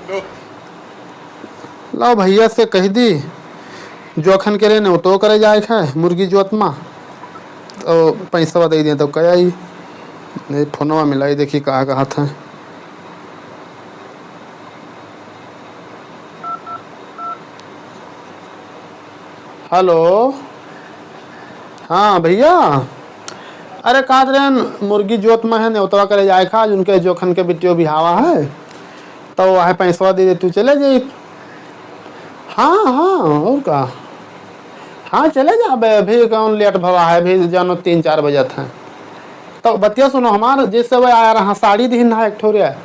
लो भैया से कह दी जोखन के लिए तो करे जाए है मुर्गी जोत में तो पैसा दे दिए तो कह आई फोनवा मिलाई देखी कहाँ कहाँ था। हेलो हाँ भैया, अरे कहा रहे मुर्गी जोत में है न्योतवा करे जाए खा उनके जोखन के बिटियो बिहावा है तो वह पैसा दे दे तू चले जाए। हाँ हाँ और का, हाँ चले जा अभी कौन लेट भवा है अभी जानो 3-4 बजे था तो बतिया सुनो हमार जैसे वह आया रहा साड़ी दीन ना एक ठोरिया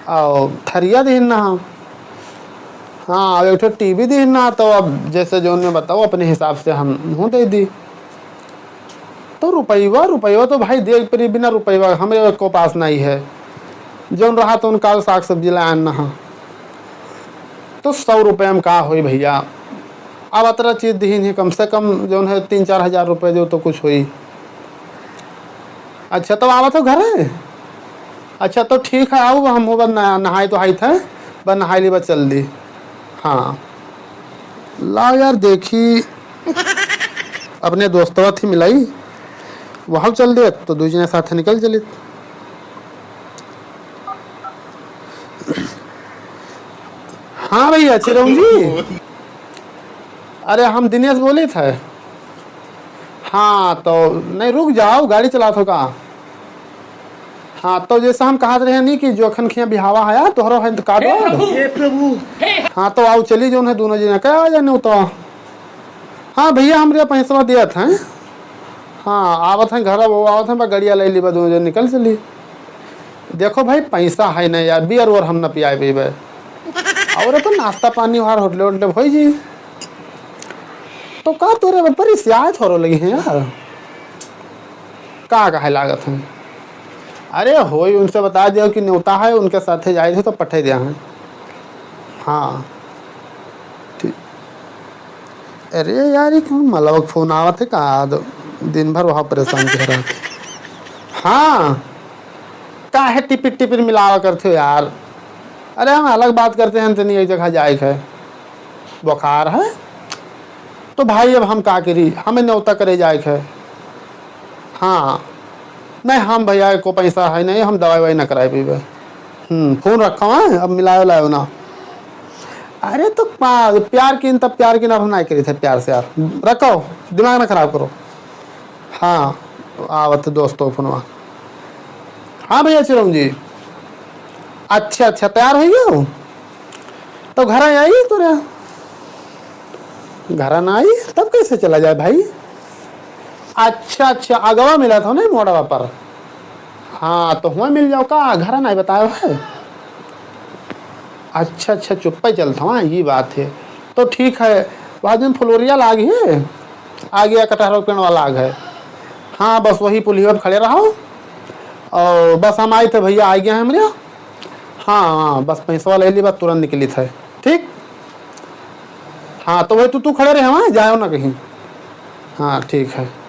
और थरिया दीन ना। हाँ एक ठो टीवी दीन ना तो अब जैसे जो उन्हें बताओ अपने हिसाब से हम हूँ दे दी तो रुपया तो भाई दे पर बिना रुपया हमें को पास नहीं है जो रहा तो उनका साग सब्जी लान ना तो 100 रुपये में का हुई भैया। अब अतरा चीज़ दीन है कम से कम जो है 3-4 हज़ार रुपये जो तो कुछ हुई। अच्छा तो आवा तो घर है, अच्छा तो ठीक है आओ हम बस नहाई तो हाई थे बस नहाई ली बस चल दी। हाँ ला यार देखी अपने दोस्तवा थी मिलाई वहाँ चल दे तो दो जने साथ निकल चली। हाँ भैया चिरौं जी, अरे हम दिनेश बोले थे। हाँ तो नहीं रुक जाओ गाड़ी चला थो का। हाँ तो जैसा हम कहा रहे नहीं कि जोखन खिया बिहावा आया तोहरो है काट प्रभु। हाँ तो आओ चली जो है दोनों जने क्या आ जाने तो। हाँ भैया हमरे पैसा दिया था। हाँ आवत है घर वो आवत है गड़िया ले ली दोनों जने निकल चली। देखो भाई पैसा है ना यार बियर और हम न पियाए पीबे और तो नाश्ता पानी वहां होटले वोटले हो जी तो का तोरे पर सियात थोड़ो लगी है यार का है लागत है। अरे हो उनसे बता दिया कि न्योता है उनके साथ जाए थे तो पठे दिया है। हाँ ठीक। अरे यार ये क्यों मतलब फोन आवत है कहा दिन भर वहाँ परेशान कर रहा था। हाँ का है टिपिर टिपिर मिलावा करते हो यार। अरे हम अलग बात करते हैं तो नहीं एक जगह जाए है बुखार है तो भाई अब हम का करी हमें न्योता करे जाए है। हाँ नहीं हम भैया को पैसा है नहीं हम दवाई ववाई ना कराए पीबे। फोन रखा है अब मिलायो लायो ना। अरे तो प्यार की तब प्यार की ना हम नहीं करी थे प्यार से यार रखो दिमाग ना खराब करो। हाँ आवत दोस्तों फोनवा। हाँ भैया चिरौं जी अच्छा अच्छा तैयार हो गया तो घर आई तो घर ना आई तब कैसे चला जाए भाई। अच्छा अच्छा अगवा मिला था नहीं मोड़वा पर। हाँ तो हुआ मिल जाओ का घर ना बताया है। अच्छा अच्छा चुप्पा चलता हाँ ये बात है तो ठीक है वहाँ दिन फ्लोरिया लाग है आ गया कटहर पेड़ वाला आग है। हाँ बस वही पुलिया पर खड़े रहो और बस हम आए थे भैया आ गया है हमारे। हाँ हाँ बस पैसा ले ली बात तुरंत निकली थे ठीक। हाँ तो वही तू खड़े रहे वहाँ जाओ ना कहीं। हाँ ठीक है।